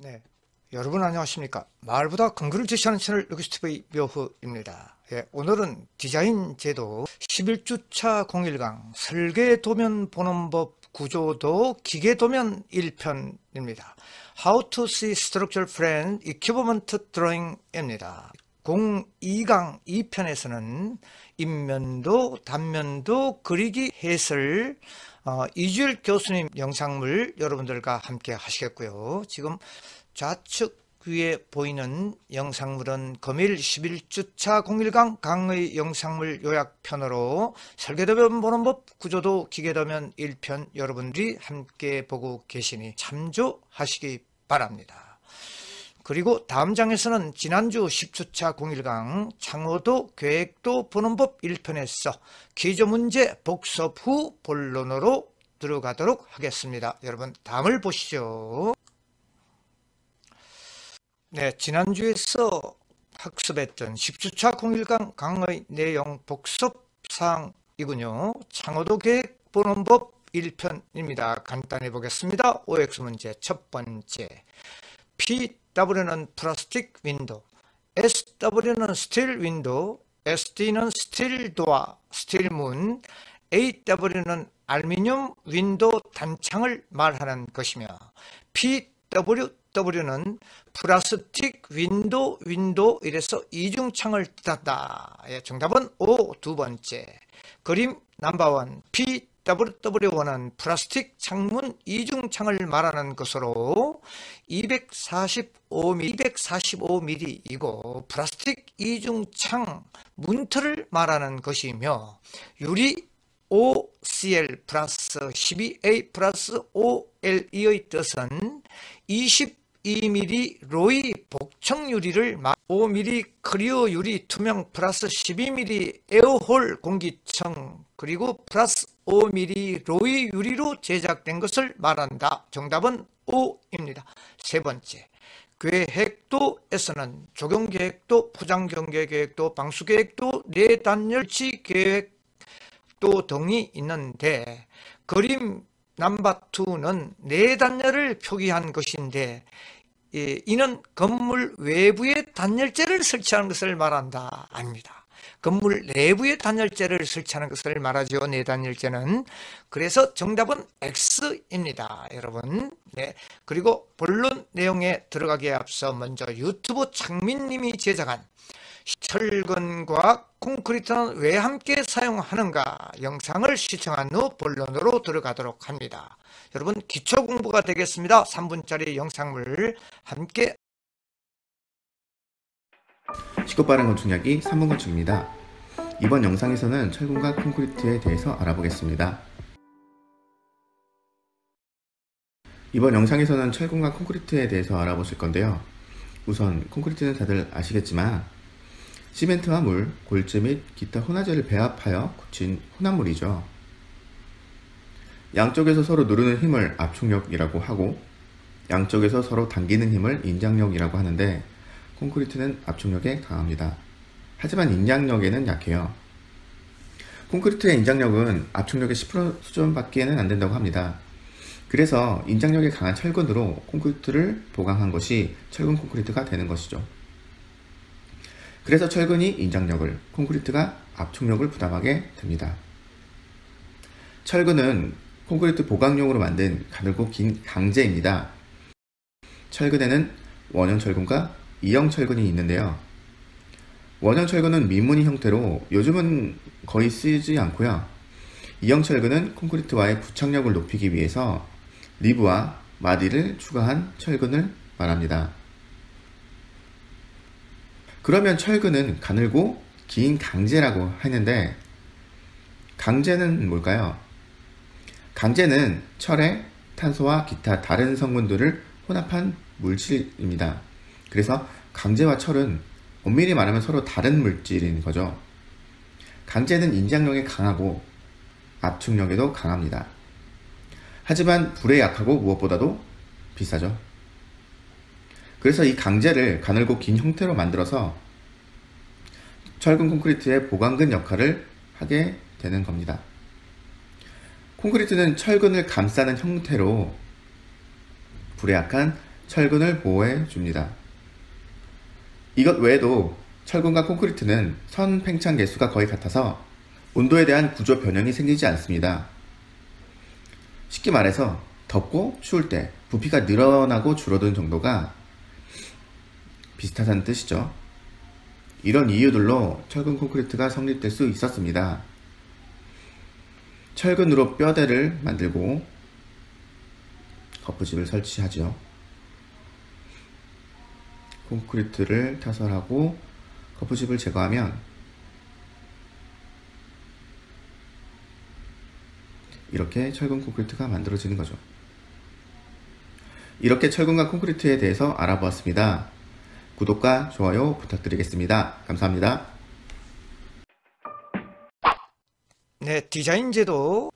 네, 여러분 안녕하십니까? 마을보다 근거를 제시하는 채널 여기스TV 묘흐입니다. 오늘은 디자인 제도 11주차 01강 설계 도면 보는 법 구조도 기계 도면 1편입니다. How to see structural plan equipment drawing입니다. 02강 2편에서는 인면도, 단면도 그리기 해설 이주일 교수님 영상물 여러분들과 함께 하시겠고요. 지금 좌측 위에 보이는 영상물은 금일 11주차 01강 강의 영상물 요약편으로 설계도면 보는 법 구조도 기계도면 1편 여러분들이 함께 보고 계시니 참조하시기 바랍니다. 그리고 다음 장에서는 지난주 10주차 01강 창호도 계획도 보는 법 1편에서 기조 문제 복습 후 본론으로 들어가도록 하겠습니다. 여러분 다음을 보시죠. 네, 지난주에서 학습했던 10주차 01강 강의 내용 복습사항이군요. 창호도 계획 보는 법 1편입니다. 간단히 보겠습니다. OX 문제 첫 번째, PW는 플라스틱 윈도우, SW는 스틸 윈도우, SD는 스틸 도어, 스틸 문, AW는 알루미늄 윈도우 단창을 말하는 것이며 PW는 플라스틱 윈도우 이래서 이중창을 뜻한다. 정답은 O 두 번째. 그림 넘버 1 PW는 플라스틱 창문 이중창을 말하는 것으로 245mm이고 플라스틱 이중창 문틀을 말하는 것이며 유리 OCL 플러스 12A 플러스 OLE의 뜻은 22mm 로이 복청 유리를 5mm 클리어 유리 투명 플러스 12mm 에어홀 공기청 그리고 플러스 5mm 로이 유리로 제작된 것을 말한다. 정답은 O입니다. 세 번째, 계획도에서는 조경계획도, 포장경계계획도, 방수계획도, 내단열치 계획도 등이 있는데 그림 넘버 2는 내단열을 표기한 것인데 이는 건물 외부에 단열재를 설치하는 것을 말한다. 아닙니다. 건물 내부에 단열재를 설치하는 것을 말하죠. 내단열재는. 그래서 정답은 X입니다. 여러분. 네. 그리고 본론 내용에 들어가기에 앞서 먼저 유튜브 창민님이 제작한 철근과 콘크리트는 왜 함께 사용하는가 영상을 시청한 후 본론으로 들어가도록 합니다. 여러분 기초 공부가 되겠습니다. 3분짜리 영상물 함께. 쉽고 빠른 건축이야기 3분 건축입니다. 이번 영상에서는 철근과 콘크리트에 대해서 알아보겠습니다. 이번 영상에서는 철근과 콘크리트에 대해서 알아보실 건데요. 우선 콘크리트는 다들 아시겠지만 시멘트와 물, 골재 및 기타 혼화제를 배합하여 굳힌 혼합물이죠. 양쪽에서 서로 누르는 힘을 압축력이라고 하고 양쪽에서 서로 당기는 힘을 인장력이라고 하는데 콘크리트는 압축력에 강합니다. 하지만 인장력에는 약해요. 콘크리트의 인장력은 압축력의 10% 수준밖에는 안 된다고 합니다. 그래서 인장력이 강한 철근으로 콘크리트를 보강한 것이 철근 콘크리트가 되는 것이죠. 그래서 철근이 인장력을, 콘크리트가 압축력을 부담하게 됩니다. 철근은 콘크리트 보강용으로 만든 가늘고 긴 강재입니다. 철근에는 원형 철근과 이형 철근이 있는데요. 원형 철근은 민무늬 형태로 요즘은 거의 쓰이지 않고요. 이형 철근은 콘크리트와의 부착력을 높이기 위해서 리브와 마디를 추가한 철근을 말합니다. 그러면 철근은 가늘고 긴 강재라고 하는데 강재는 뭘까요? 강재는 철에 탄소와 기타 다른 성분들을 혼합한 물질입니다. 그래서 강재와 철은 엄밀히 말하면 서로 다른 물질인 거죠. 강재는 인장력에 강하고 압축력에도 강합니다. 하지만 불에 약하고 무엇보다도 비싸죠. 그래서 이 강재를 가늘고 긴 형태로 만들어서 철근 콘크리트의 보강근 역할을 하게 되는 겁니다. 콘크리트는 철근을 감싸는 형태로 불에 약한 철근을 보호해 줍니다. 이것 외에도 철근과 콘크리트는 선 팽창 개수가 거의 같아서 온도에 대한 구조 변형이 생기지 않습니다. 쉽게 말해서 덥고 추울 때 부피가 늘어나고 줄어든 정도가 비슷하다는 뜻이죠. 이런 이유들로 철근 콘크리트가 성립될 수 있었습니다. 철근으로 뼈대를 만들고 거푸집을 설치하죠. 콘크리트를 타설하고 거푸집을 제거하면 이렇게 철근 콘크리트가 만들어지는 거죠. 이렇게 철근과 콘크리트에 대해서 알아보았습니다. 구독과 좋아요 부탁드리겠습니다. 감사합니다. 네, 디자인 제도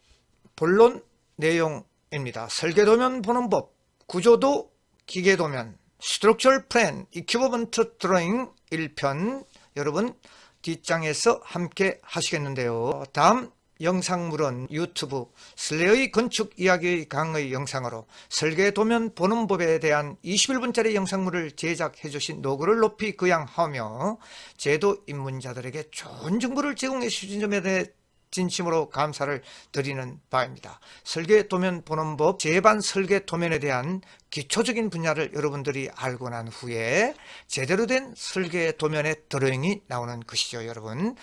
본론 내용입니다. 설계도면 보는 법, 구조도 기계도면, 스트럭처럴 플랜, 이퀴버먼트 드로잉 1편 여러분 뒷장에서 함께 하시겠는데요. 다음 영상물은 유튜브 슬레의 건축 이야기 강의 영상으로 설계도면 보는 법에 대한 21분짜리 영상물을 제작해 주신 노고를 높이 거양하며 제도 입문자들에게 좋은 정보를 제공해 주신 점에 대해 진심으로 감사를 드리는 바입니다. 설계도면 보는 법 제반 설계도면에 대한 기초적인 분야를 여러분들이 알고 난 후에 제대로 된 설계도면의 드로잉이 나오는 것이죠. 여러분,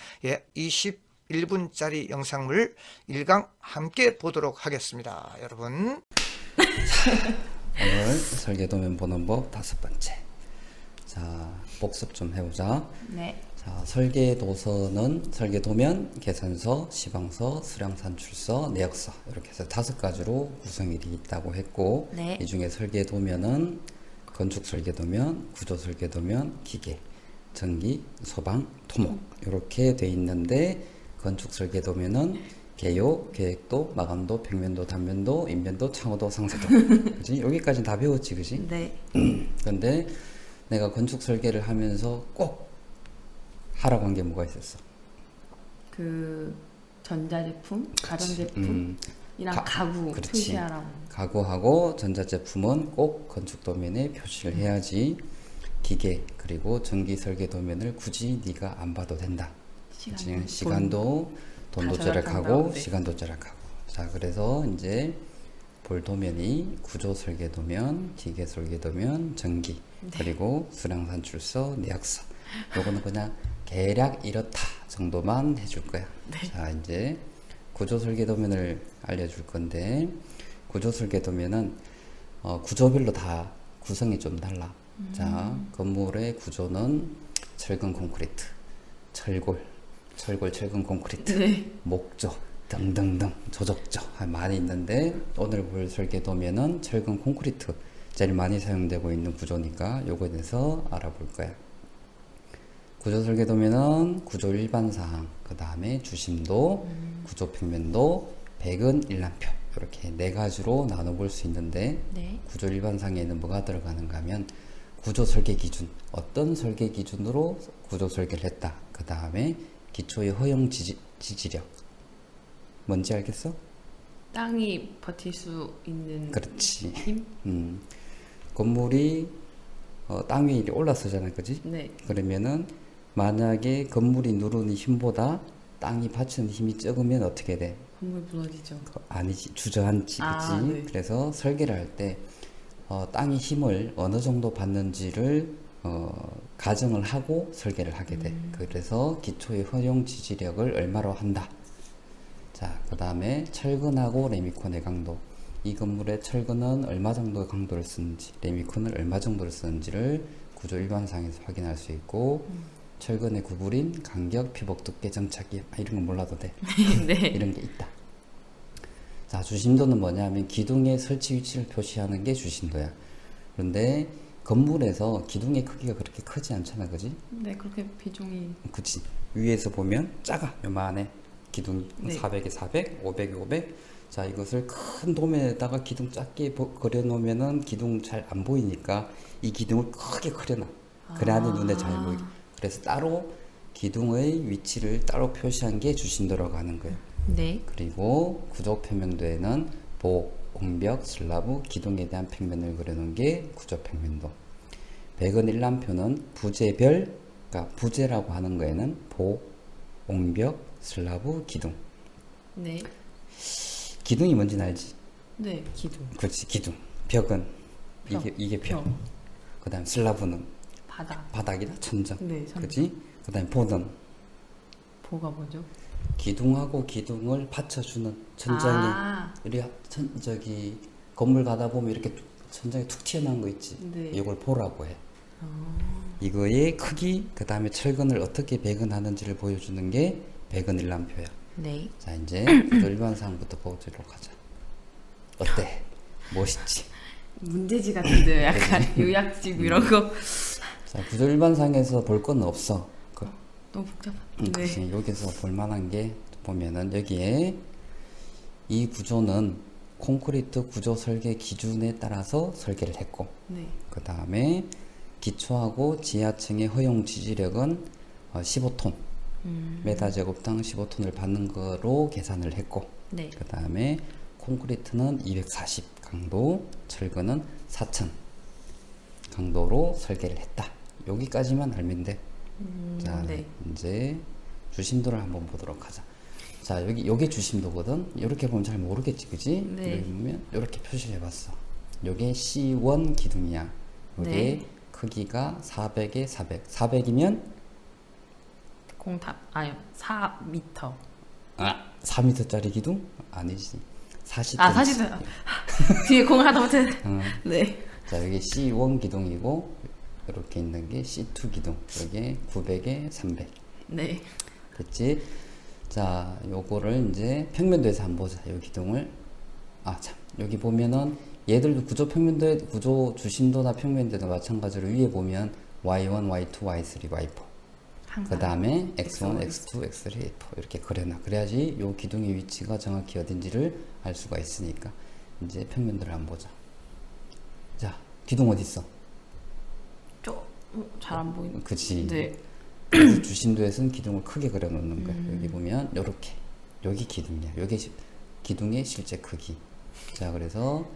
21분짜리 영상물 1강 함께 보도록 하겠습니다. 여러분, 오늘 설계도면 보는 법 5번째. 자, 복습 좀 해보자. 네. 자, 설계도서는 설계도면, 계산서, 시방서, 수량산출서, 내역서 이렇게 해서 5가지로 구성이 되어 있다고 했고, 네. 이 중에 설계도면은 건축 설계도면, 구조 설계도면, 기계, 전기, 소방, 토목 이렇게 돼 있는데, 건축 설계도면은 개요, 계획도, 마감도, 평면도, 단면도, 인면도, 창호도, 상세도. 그지? 여기까지 다 배웠지, 그지? 네. 근데 내가 건축 설계를 하면서 꼭 하라고 한 게 뭐가 있었어? 그 전자제품, 가전제품이랑 가구 그렇지. 표시하라고. 가구하고 전자제품은 꼭 건축 도면에 표시를 해야지. 기계 그리고 전기 설계 도면을 굳이 네가 안 봐도 된다. 시간도 돈도 절약하고 네. 시간도 절약하고. 자, 그래서 이제 볼 도면이 구조 설계 도면, 기계 설계 도면, 전기, 그리고 수량산출서, 내역서. 요거는 그냥 대략 이렇다 정도만 해줄 거야. 자, 이제 구조 설계 도면을 알려줄 건데, 구조 설계 도면은 구조별로 다 구성이 좀 달라. 자, 건물의 구조는 철근 콘크리트, 철골, 철근 콘크리트, 네. 목조 등등등 조적조 많이 있는데, 오늘 볼 설계도면은 철근 콘크리트 제일 많이 사용되고 있는 구조니까 요거에 대해서 알아볼 거야. 구조 설계도면은 구조 일반사항, 그 다음에 주심도, 구조 평면도, 백은 일람표 이렇게 4가지로 나눠볼 수 있는데, 네. 구조 일반상에는 뭐가 들어가는가 하면 구조 설계 기준, 어떤 설계 기준으로 구조 설계를 했다. 그 다음에 기초의 허용 지지력, 뭔지 알겠어? 땅이 버틸 수 있는 그렇지. 힘? 건물이 땅 위에 올라서잖아, 그지? 네. 그러면은 만약에 건물이 누르는 힘보다 땅이 받치는 힘이 적으면 어떻게 돼? 건물 무너지죠. 아니지, 주저앉지, 그치? 아, 네. 그래서 설계를 할 때 땅이 힘을 어느 정도 받는지를 가정을 하고 설계를 하게 돼. 그래서 기초의 허용 지지력을 얼마로 한다. 자, 그 다음에 철근하고 레미콘의 강도. 이 건물의 철근은 얼마 정도 강도를 쓰는지, 레미콘은 얼마 정도를 쓰는지를 구조 일반상에서 확인할 수 있고, 철근의 구부림, 간격, 피복 두께, 정착기, 이런 건 몰라도 돼. 네. 이런 게 있다. 자, 주심도는 뭐냐면 기둥의 설치 위치를 표시하는 게 주심도야. 그런데 건물에서 기둥의 크기가 그렇게 크지 않잖아, 그지? 네, 그렇게 비중이. 그치. 위에서 보면 작아, 요만해. 기둥 네. 400에 400, 500에 500. 자, 이것을 큰 도면에다가 기둥 작게 그려놓으면은 기둥 잘 안 보이니까 이 기둥을 크게 그려놔. 그래야지 눈에 잘 보이게. 그래서 따로 기둥의 위치를 따로 표시한 게 주심도라고 하는 거예요. 네. 그리고 구조 표면도에는 복, 옹벽, 슬라브, 기둥에 대한 평면을 그려놓은 게 구조평면도. 백은일람표는 부재별, 그러니까 부재라고 하는 거에는 보, 옹벽, 슬라브, 기둥. 네. 기둥이 뭔지는 알지? 네. 기둥. 그렇지, 기둥. 벽은 벽. 이게 벽. 벽. 그다음 슬라브는 바닥. 바닥이다, 천장. 네. 선. 그렇지? 그다음 보는 보가 뭐죠? 기둥하고 기둥을 받쳐주는 천장에 아. 우리 저기 건물 가다 보면 이렇게 천장에 툭 튀어나온 거 있지. 네. 이걸 보라고 해. 어. 이거의 크기, 그 다음에 철근을 어떻게 배근하는지를 보여주는 게 백은일람표야. 네. 자, 이제 구조 일반상부터 보도록 하자. 어때? 멋있지? 문제지 같은데 약간 요약집 이런 거. 자, 구조 일반상에서 볼 건 없어. 너무 복잡한. 그치. 여기서 볼 만한 게 보면은 여기에 이 구조는 콘크리트 구조 설계 기준에 따라서 설계를 했고, 네. 그 다음에 기초하고 지하층의 허용 지지력은 15톤, 메다 제곱당 15톤을 받는 거로 계산을 했고, 네. 그 다음에 콘크리트는 240 강도, 철근은 4000 강도로 설계를 했다. 여기까지만 알면 돼. 자, 네. 이제 주심도를 한번 보도록 하자. 자, 요게 주심도거든. 이렇게 보면 잘 모르겠지, 그지? 네. 여기 보면 이렇게 표시를 해봤어. 요게 C1 기둥이야. 요게 네. 크기가 400에 400. 400이면 공탑 아니 4m. 4m짜리 기둥? 아니지. 40cm. 아 사실 뒤에 공 하다 못해. 네. 자, 여기 C1 기둥이고 이렇게 있는 게 C2 기둥. 여기 900에 300. 네. 됐지? 자, 요거를 이제 평면도에서 한번 보자. 요 기둥을. 참. 여기 보면은 얘들도 구조 평면도에 구조 주심도나 평면도나 마찬가지로 위에 보면 Y1, Y2, Y3, Y4. 그 다음에 X1, X2, X3, X4 이렇게 그려놔. 그래야지 요 기둥의 위치가 정확히 어딘지를 알 수가 있으니까. 이제 평면도를 한번 보자. 자, 기둥 어디 있어? 잘 안 보이는. 그치. 네. 그래서 주심도에서는 기둥을 크게 그려놓는 거야. 여기 보면 요렇게. 여기 기둥이야. 요게 기둥의 실제 크기. 자, 그래서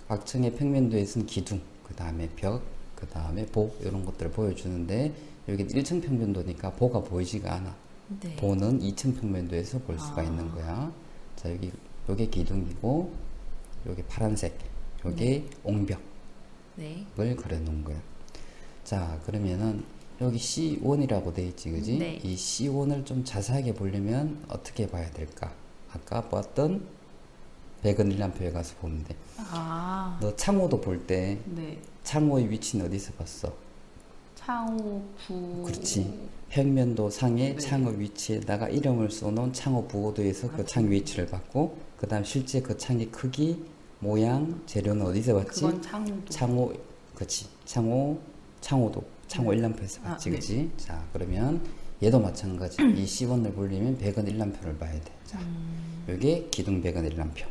각 층의 평면도에서는 기둥, 그 다음에 벽, 그 다음에 보 이런 것들을 보여주는데 여기 1층 평면도니까 보가 보이지가 않아. 네. 보는 2층 평면도에서 볼 수가 있는 거야. 자, 요게 기둥이고 요게 파란색, 요게 옹벽을 네. 그려놓은 거야. 자, 그러면은 여기 C1이라고 돼 있지, 그지? 네. 이 C1을 좀 자세하게 보려면 어떻게 봐야 될까? 아까 봤던 백은일람표에 가서 보면 돼. 아. 너 창호도 볼 때 네. 창호의 위치는 어디서 봤어? 창호 부. 그렇지. 평면도 상의 네. 창호 위치에다가 이름을 써놓은 창호 부호도에서 그 창 위치를 봤고, 그 다음 실제 그 창의 크기, 모양, 재료는 어디서 봤지? 그건 창호도. 창호, 그치. 창호도, 창호 일람표에서 봤지, 네. 그치? 자, 그러면 얘도 마찬가지. 이 C1을 보려면 백은일람표를 봐야 돼. 자, 요게 기둥 백은일람표.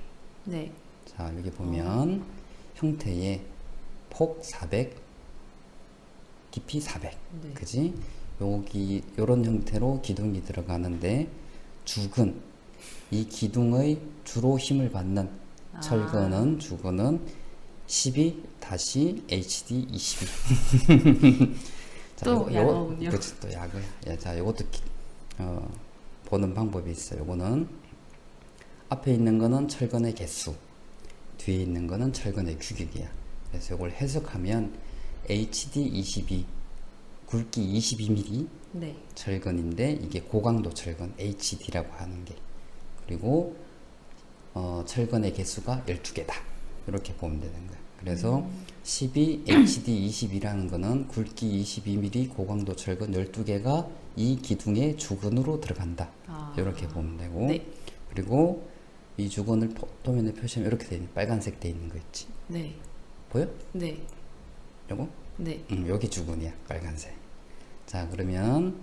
네. 자, 여기 보면 형태의 폭 400, 깊이 400. 네. 그지? 여기 요런 형태로 기둥이 들어가는데 주근, 이 기둥의 주로 힘을 받는 철근은 주근은 12-HD22. 또 야구군요. 그렇지, 또 야구야. 야, 자, 요것도 보는 방법이 있어요. 요거는 앞에 있는 거는 철근의 개수, 뒤에 있는 거는 철근의 규격이야. 그래서 이걸 해석하면 HD22 굵기 22mm 네. 철근인데 이게 고강도 철근 HD라고 하는 게, 그리고 철근의 개수가 12개다 이렇게 보면 되는 거야. 그래서 12HD22라는 거는 굵기 22mm 고강도 철근 12개가 이 기둥의 주근으로 들어간다 이렇게 보면 되고, 네. 그리고 이 주근을 도면에 표시하면 이렇게 돼 있는 빨간색 돼 있는 거 있지, 네. 보여? 네. 요거? 네. 여기 주근이야, 빨간색. 자, 그러면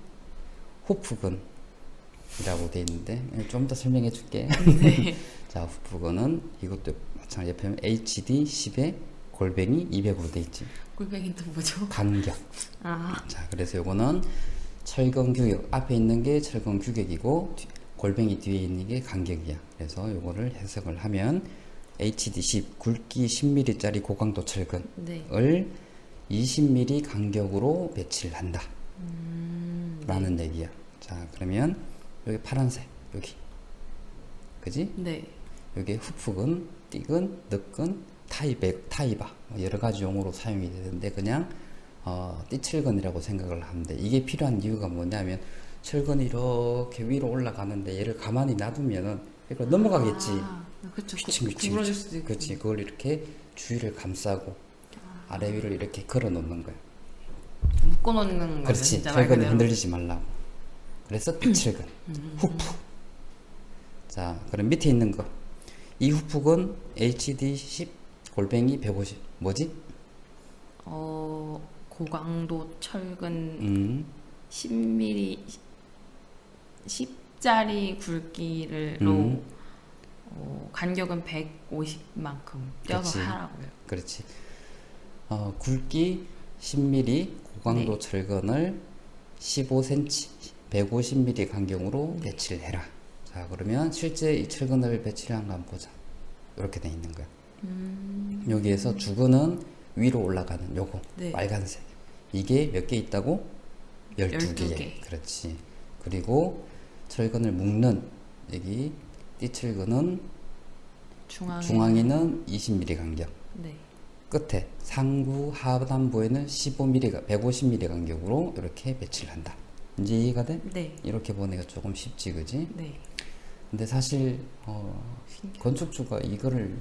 후프근이라고 돼 있는데 좀 더 설명해 줄게. 네. 자, 후프근은 이것도 마찬가지. 옆에 보면 HD 10에 골뱅이 200으로 돼 있지. 꿀뱅이 또 뭐죠? 간격. 아. 자, 그래서 요거는 철근 규격, 앞에 있는 게 철근 규격이고 골뱅이 뒤에 있는 게 간격이야. 그래서 요거를 해석을 하면 HD10 굵기 10mm짜리 고강도 철근을 네. 20mm 간격으로 배치를 한다 라는 얘기야. 자, 그러면 여기 파란색 여기 그지? 네. 여기 후프근, 띠근, 늑근, 타이바 뭐 여러 가지 용어로 사용이 되는데 그냥 띠철근이라고 생각을 하는데 이게 필요한 이유가 뭐냐면 철근이 이렇게 위로 올라가는데 얘를 가만히 놔두면은 이거 넘어가겠지. 그렇죠. 그치. 구부러질 수도 있고. 그렇지. 그걸 이렇게 주위를 감싸고 아래 위를 이렇게 걸어 놓는 거야. 묶어놓는 거죠. 그렇지. 진짜 말 철근이 그대로. 흔들리지 말라고. 그래서 띠철근, 후프. 자, 그럼 밑에 있는 거. 이 후프근 HD10 골뱅이 150 뭐지? 고강도 철근 10mm 10짜리 굵기로 간격은 150만큼 떼어서 그렇지. 하라고요. 그렇지. 굵기 10mm 고강도 네. 철근을 15cm 150mm 간격으로 배치를 해라. 자, 그러면 실제 이 철근을 배치를 한 거 한번 보자. 이렇게 돼 있는 거야. 여기에서 주근은 위로 올라가는 요거 네. 빨간색. 이게 몇 개 있다고? 12개. 12개. 그렇지. 그리고 철근을 묶는 여기 띠철근은 중앙에는 20mm 간격. 네. 끝에 상부 하단부에는 15mm, 150mm 간격으로 이렇게 배치를 한다. 이제 이해가 돼? 네. 이렇게 보니까 조금 쉽지, 그지? 네. 근데 사실 건축주가 이거를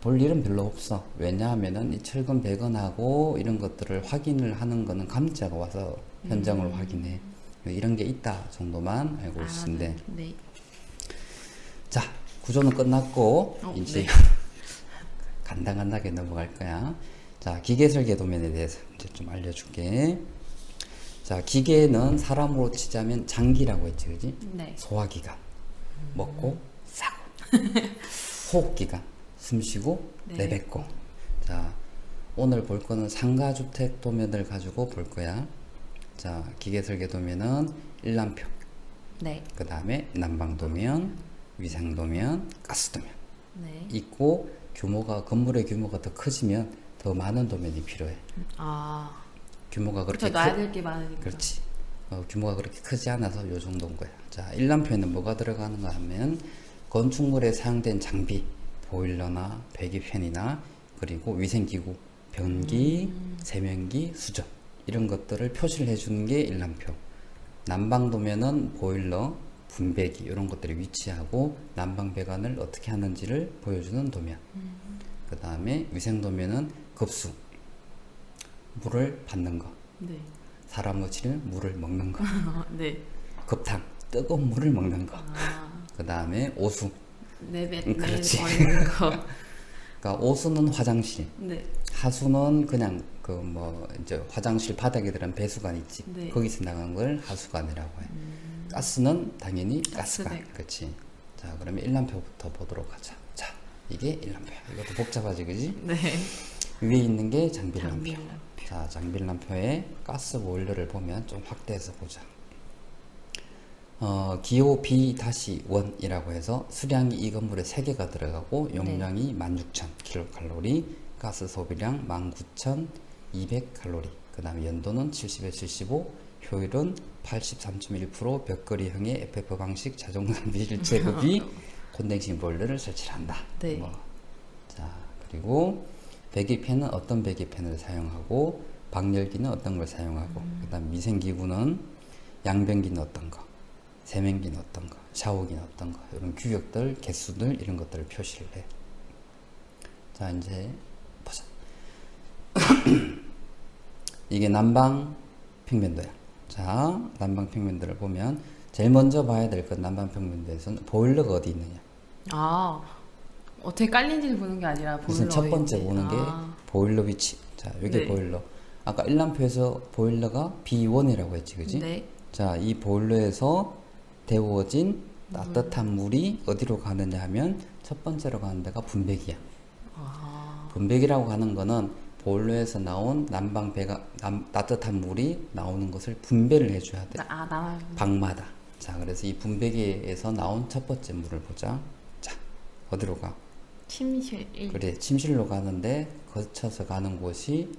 볼 일은 별로 없어. 왜냐하면은 이 철근 배건하고 이런 것들을 확인을 하는 거는 감자가 와서 현장을 확인해. 이런 게 있다 정도만 알고 있는데. 네. 자, 구조는 끝났고 이제 네. 간단하게 넘어갈 거야. 자, 기계 설계 도면에 대해서 이제 좀 알려줄게. 자, 기계는 사람으로 치자면 장기라고 했지, 그지? 네. 소화기관, 먹고 싸고, 호흡기관, 숨쉬고 네. 내뱉고. 자, 오늘 볼 거는 상가주택 도면을 가지고 볼 거야. 자, 기계 설계 도면은 일람표, 네. 그 다음에 난방 도면, 위생 도면, 가스 도면 네. 있고, 건물의 규모가 더 커지면 더 많은 도면이 필요해. 규모가 그렇게 그렇죠. 놔야 될 게 많으니까. 그렇지. 규모가 그렇게 크지 않아서 요 정도인 거야. 자, 일람표에는 뭐가 들어가는가 하면 건축물에 사용된 장비, 보일러나 배기팬이나 그리고 위생기구, 변기, 세면기, 수전 이런 것들을 표시를 해주는 게 일람표. 난방도면은 보일러, 분배기 이런 것들이 위치하고 난방 배관을 어떻게 하는지를 보여주는 도면. 그 다음에 위생도면은 급수, 물을 받는 거. 네. 사람 어치는 물을 먹는 거. 네. 급탕, 뜨거운 물을 먹는 거. 아. 그 다음에 오수. 그렇지. 버리는 거. 그러니까 오수는 화장실, 네. 하수는 그냥 이제 화장실 바닥에 들어간 배수관 있지. 네. 거기서 나간 걸 하수관이라고 해. 가스는 당연히 가스관. 가스대. 그렇지. 자, 그러면 일람표부터 보도록 하자. 자, 이게 일람표야. 이것도 복잡하지, 그지? 네. 위에 있는 게 장비람표. 장비람표. 자, 장비람표에 가스 보일러를 보면 좀 확대해서 보자. 기호 B-1이라고 해서 수량이 이 건물에 3개가 들어가고 용량이 16,000kcal, 가스 소비량 19,200칼로리, 그 다음에 연도는 70에 75, 효율은 83.1%, 벽걸이형의 FF 방식 자동 장비실 제급이 콘덴싱 보일러를 설치한다. 네. 자, 그리고 배기팬은 어떤 배기팬을 사용하고, 방열기는 어떤 걸 사용하고, 그 다음 위생기구는 양변기는 어떤 거, 세면기는 어떤 거, 샤워기는 어떤 거, 이런 규격들, 개수들 이런 것들을 표시를 해. 자, 이제 보자. 이게 난방 평면도야. 자, 난방 평면도를 보면 제일 먼저 봐야 될 건 난방 평면도에서는 보일러가 어디 있느냐. 아, 어떻게 깔린지를 보는 게 아니라 보일러 우선 첫 어디 번째 있는지. 보는 게 보일러 위치. 자, 여기 네. 보일러. 아까 일람표에서 보일러가 B1이라고 했지, 그지? 네. 자, 이 보일러에서 데워진 따뜻한 물이 어디로 가느냐 하면 첫 번째로 가는 데가 분배기야. 분배기라고 하는 거는 보일러에서 나온 따뜻한 물이 나오는 것을 분배를 해줘야 돼. 방마다. 자, 그래서 이 분배기에서 나온 첫 번째 물을 보자. 자, 어디로 가? 침실 1. 그래, 침실로 가는데 거쳐서 가는 곳이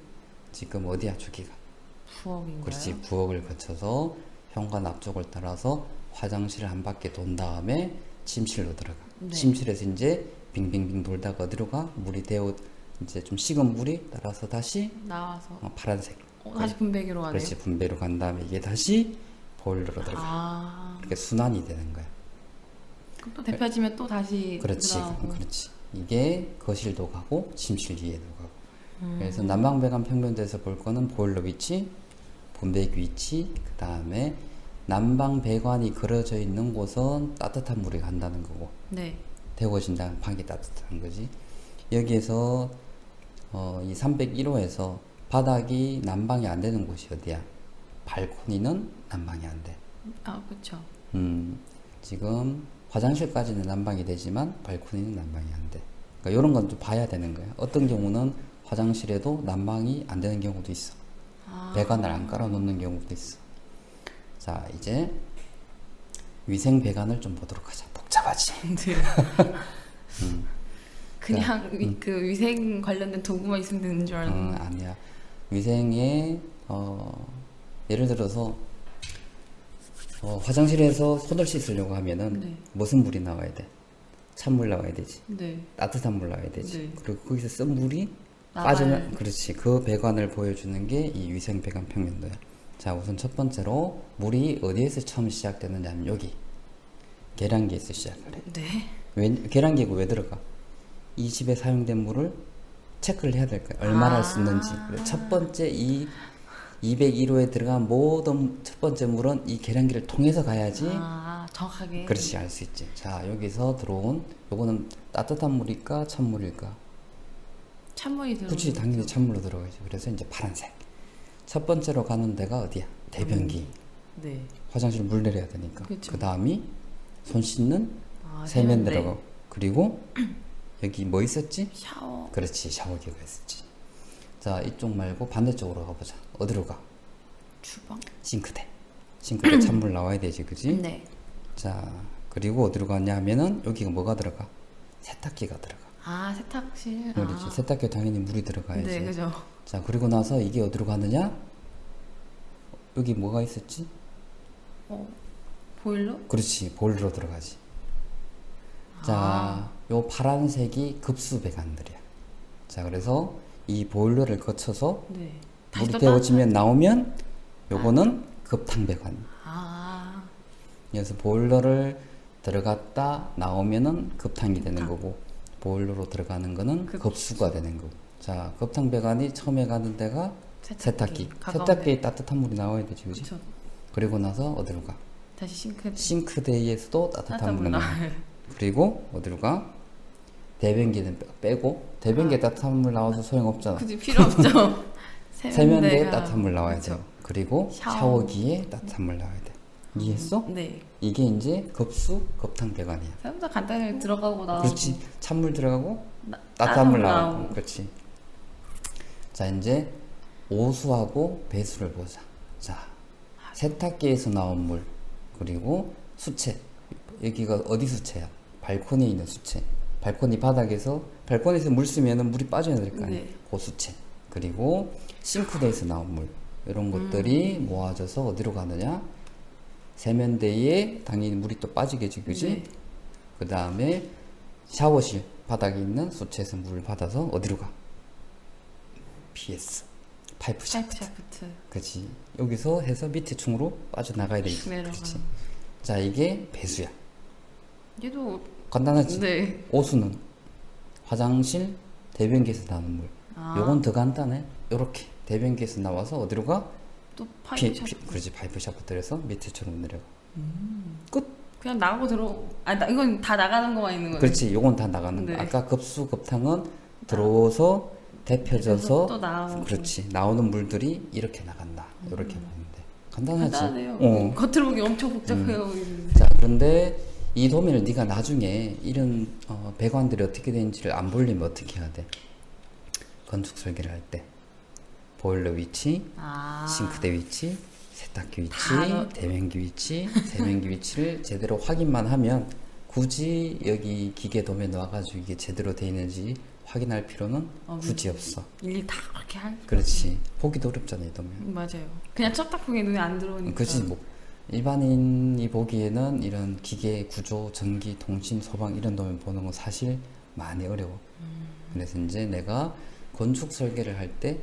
지금 어디야, 저기가? 부엌인가요? 그렇지, 부엌을 거쳐서 현관 앞쪽을 따라서 화장실을 한 바퀴 돈 다음에 침실로 들어가. 네. 침실에서 이제 빙빙빙 돌다가 어디로 가? 물이 데워 이제 좀 식은 물이 따라서 다시 나와서 파란색. 다시 분배기로 가네요. 그렇지, 분배로 간 다음에 이게 다시 보일러로 들어가. 아, 이렇게 순환이 되는 거야. 그럼 또 데펴지면 또 다시 그렇지, 들어가고. 그렇지. 이게 거실도 가고 침실 위에도 가고. 그래서 난방배관 평면도에서 볼 거는 보일러 위치, 분배기 위치, 그 다음에 난방배관이 그려져 있는 곳은 따뜻한 물이 간다는 거고, 네. 데워진다는 방이 따뜻한 거지. 여기에서 이 301호에서 바닥이 난방이 안 되는 곳이 어디야? 발코니는 난방이 안 돼. 아, 그렇죠. 지금 화장실까지는 난방이 되지만 발코니는 난방이 안 돼. 그러니까 이런 건 좀 봐야 되는 거야. 어떤 경우는 화장실에도 난방이 안 되는 경우도 있어. 배관을 안 깔아 놓는 경우도 있어. 자, 이제 위생 배관을 좀 보도록 하자. 복잡하지? 네. 그냥 그 위생 관련된 도구만 있으면 되는 줄 알았는데. 아니야. 위생에 예를 들어서 화장실에서 손을 씻으려고 하면은 네. 무슨 물이 나와야 돼? 찬물 나와야 되지. 네. 따뜻한 물 나와야 되지. 네. 그리고 거기서 쓴 물이 나와야 빠지는, 그렇지. 그 배관을 보여주는 게 이 위생 배관 평면도야. 자, 우선 첫 번째로 물이 어디에서 처음 시작되느냐면 여기 계량기에서 시작을 해. 네. 계량기가 왜 들어가? 이 집에 사용된 물을 체크를 해야 될 거야. 얼마나 쓰는지. 그래, 첫 번째 이 201호에 들어간 모든 첫 번째 물은 이 계량기를 통해서 가야지. 정확하게. 그렇지, 알 수 있지. 자, 여기서 들어온 요거는 따뜻한 물일까 찬물일까? 찬물이 들어. 그렇지, 당연히 찬물로 들어가지. 그래서 이제 파란색. 첫 번째로 가는 데가 어디야? 대변기. 네. 화장실 물 내려야 되니까. 그쵸. 그 다음이 손 씻는 세면 세면대. 들어가고. 그리고 여기 뭐 있었지? 샤워. 그렇지, 샤워기가 있었지. 자, 이쪽 말고 반대쪽으로 가보자. 어디로 가? 주방. 싱크대. 싱크대 찬물 나와야 되지, 그지? 네. 자, 그리고 어디로 가냐 하면은 여기가 뭐가 들어가? 세탁기가 들어가. 세탁실. 그렇지. 세탁기에 당연히 물이 들어가야지. 네, 그죠. 자, 그리고 나서 이게 어디로 가느냐? 여기 뭐가 있었지? 보일러? 그렇지, 보일러로 들어가지. 자, 요 파란색이 급수 배관들이야. 자, 그래서 이 보일러를 거쳐서 네. 다시 물이 또 데워지면 나오면 요거는 급탕 배관. 그래서 보일러를 들어갔다 나오면은 급탕이 되는 거고, 보일러로 들어가는 거는 급수가 되는 거고. 자, 급탕 배관이 처음에 가는 데가 세탁기. 세탁기에 따뜻한 물이 나와야 되지, 그지? 그쵸. 그리고 나서 어디로 가? 다시 싱크대. 싱크대에서도 따뜻한 물이 나와. 나와요. 그리고 어디로 가? 대변기는 빼고, 대변기에 따뜻한 물 나와서 소용없잖아. 굳이 필요 없죠. 세면대에 따뜻한 물 나와야 그쵸. 돼. 그리고 샤워기에 따뜻한 물 나와야 돼. 이해했어? 네. 이게 이제 급수 급탕 배관이야. 생각보다 간단히 들어가고 나오고. 그렇지. 찬물 들어가고 따뜻한 따뜻한 물 물 나오고. 나오고. 그렇지. 자, 이제 오수하고 배수를 보자. 자, 세탁기에서 나온 물, 그리고 수채. 여기가 어디 수채야? 발코니에 있는 수채. 발코니 바닥에서, 발코니에서 물 쓰면은 물이 빠져야 될 거 아니야. 네. 그 수채. 그리고 싱크대에서 나온 물. 이런 것들이 모아져서 어디로 가느냐? 세면대에 당연히 물이 또 빠지겠지, 그지? 네. 그 다음에 샤워실 바닥에 있는 수채에서 물을 받아서 어디로 가? PS. 파이프 샤프트. 그치. 여기서 해서 밑에 층으로 빠져나가야 되겠지. 내려가는. 그렇지. 자, 이게 배수야. 얘도. 간단하지? 네. 오수는 화장실 대변기에서 나오는 물. 요건 더 간단해. 요렇게 대변기에서 나와서 어디로 가? 또 파이프 샤프트. 그렇지. 파이프 샤프트에서 밑에처럼 내려가. 끝. 그냥 나가고 이건 다 나가는 거만 있는 거예요. 그렇지. 요건 다 나가는 거. 네. 아까 급수 급탕은 들어오서 데펴져서 또 나오고. 그렇지. 나오는 물들이 이렇게 나간다. 이렇게 보면 돼. 간단하지? 간단해요. 겉으로 보기 엄청 복잡해요. 자, 그런데 이 도면을 네가 나중에 이런 배관들이 어떻게 되는지를 안 보려면 어떻게 해야 돼? 건축 설계를 할 때 보일러 위치, 싱크대 위치, 세탁기 위치, 대변기 위치, 세면기 위치를 제대로 확인만 하면 굳이 여기 기계 도면에 와가지고 이게 제대로 돼 있는지 확인할 필요는 굳이 없어. 일일이 다 그렇게 할. 그렇지. 보기도 어렵잖아 이 도면. 맞아요. 그냥 첫 딱 보기에 눈에 안 들어오니까. 그렇지. 뭐 일반인이 보기에는 이런 기계 구조, 전기, 통신, 소방 이런 도면 보는 건 사실 많이 어려워. 그래서 이제 내가 건축 설계를 할 때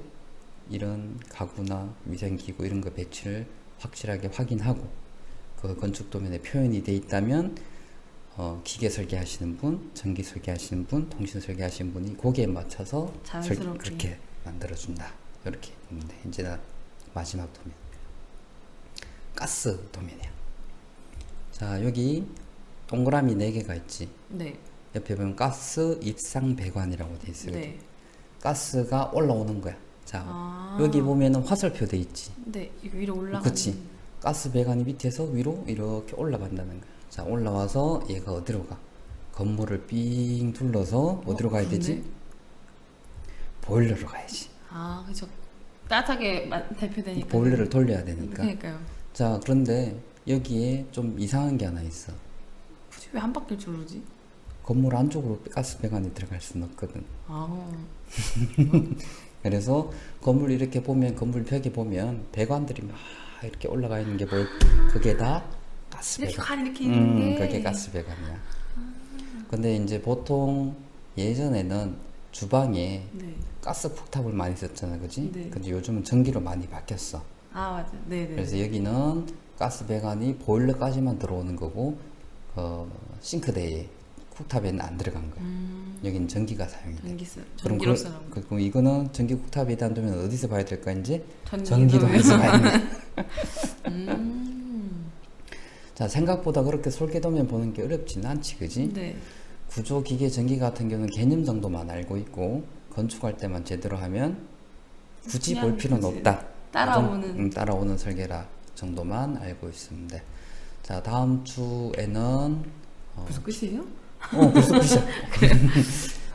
이런 가구나 위생기구 이런 거 배치를 확실하게 확인하고 그 건축 도면에 표현이 돼 있다면 기계 설계하시는 분, 전기 설계하시는 분, 통신 설계하시는 분이 거기에 맞춰서 자연스럽게. 그렇게 만들어준다. 이렇게 있는데 이제 나 마지막 도면 가스 도면이야. 자 여기 동그라미 4개가 있지. 네. 옆에 보면 가스 입상 배관이라고 돼 있어요. 네. 가스가 올라오는 거야. 자 아. 여기 보면은 화살표 돼 있지. 네. 이거 위로 올라가는. 그치. 가스 배관이 밑에서 위로 이렇게 올라간다는 거야. 자 올라와서 얘가 어디로 가? 건물을 삥 둘러서 어디로 가야 되지? 그런데? 보일러로 가야지. 아, 그죠. 따뜻하게 대표되니까. 보일러를 돌려야 되니까. 그러니까요. 자 그런데 여기에 좀 이상한 게 하나 있어. 굳이 왜 한 바퀴를 두르지? 건물 안쪽으로 가스 배관이 들어갈 수는 없거든. 아. 그래서 건물 이렇게 보면 건물 벽에 보면 배관들이 막 이렇게 올라가 있는 게 보여. 그게 다 가스 이렇게 배관. 관 이렇게 있는 게. 그게 가스 배관이야. 근데 이제 보통 예전에는 주방에 네. 가스 쿡탑을 많이 썼잖아, 그지? 네. 근데 요즘은 전기로 많이 바뀌었어. 아, 맞아. 네, 네. 그래서 여기는 가스 배관이 보일러까지만 들어오는 거고, 싱크대에 쿡탑에는 안 들어간 거야. 여기는 전기가 사용이 돼. 전기세. 그럼 전기로서는. 그럼 이거는 전기 쿡탑에 대한 도면 어디서 봐야 될까 이제? 전기 전기도면에서 봐야 돼. 음. 자 생각보다 그렇게 설계도면 보는 게 어렵지는 않지, 그지? 네. 구조, 기계, 전기 같은 경우는 개념 정도만 알고 있고 건축할 때만 제대로 하면 굳이 볼 그냥 필요는 굳이 없다. 따라오는. 따라오는 설계라 정도만 알고 있습니다. 자 다음 주에는 벌써 끝이에요? 벌써 끝이야.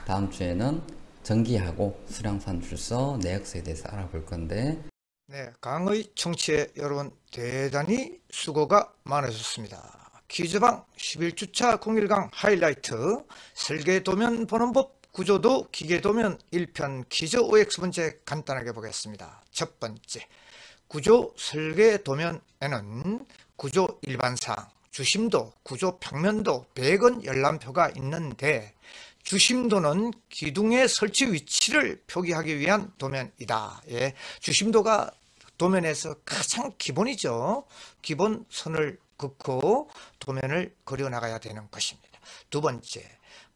다음 주에는 전기하고 수량산 출서, 내역서에 대해서 알아볼 건데 네, 강의 청취에 여러분 대단히 수고가 많으셨습니다. 퀴즈방 11주차 01강 하이라이트 설계도면 보는 법 구조도 기계도면 1편 퀴즈 OX 문제 간단하게 보겠습니다. 첫 번째, 구조 설계도면에는 구조 일반사항, 주심도, 구조 평면도, 배건 열람표가 있는데 주심도는 기둥의 설치 위치를 표기하기 위한 도면이다. 예, 주심도가 도면에서 가장 기본이죠. 기본 선을 긋고 도면을 그려나가야 되는 것입니다. 두 번째,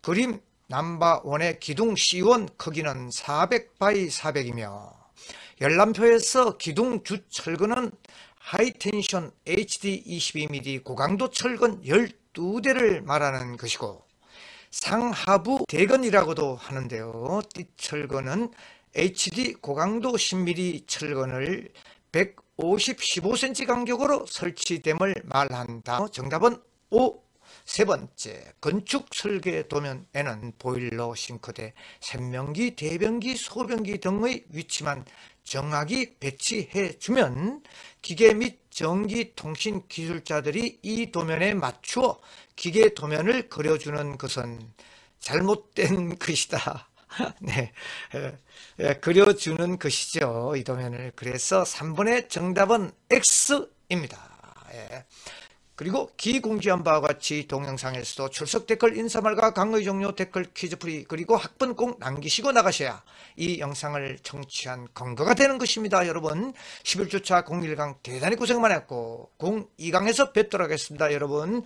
그림 넘버1의 기둥 C1 크기는 400 x 400이며 열람표에서 기둥 주 철근은 하이텐션 HD 22mm 고강도 철근 12대를 말하는 것이고 상하부 대건이라고도 하는데요. 띠철근은 HD 고강도 10mm 철근을 150, 15cm 간격으로 설치됨을 말한다. 정답은 O. 세 번째, 건축 설계 도면에는 보일러, 싱크대, 샘면기, 대변기, 소변기 등의 위치만 정확히 배치해주면 기계 및 전기 통신 기술자들이 이 도면에 맞추어 기계 도면을 그려주는 것은 잘못된 것이다. 네, 그려주는 것이죠. 이 도면을. 그래서 3번의 정답은 X입니다. 예. 그리고 기공지한 바와 같이 동영상에서도 출석 댓글, 인사말과 강의 종료 댓글, 퀴즈 풀이, 그리고 학번 꼭 남기시고 나가셔야 이 영상을 청취한 근거가 되는 것입니다. 여러분 11주차 01강 대단히 고생 많았고 02강에서 뵙도록 하겠습니다. 여러분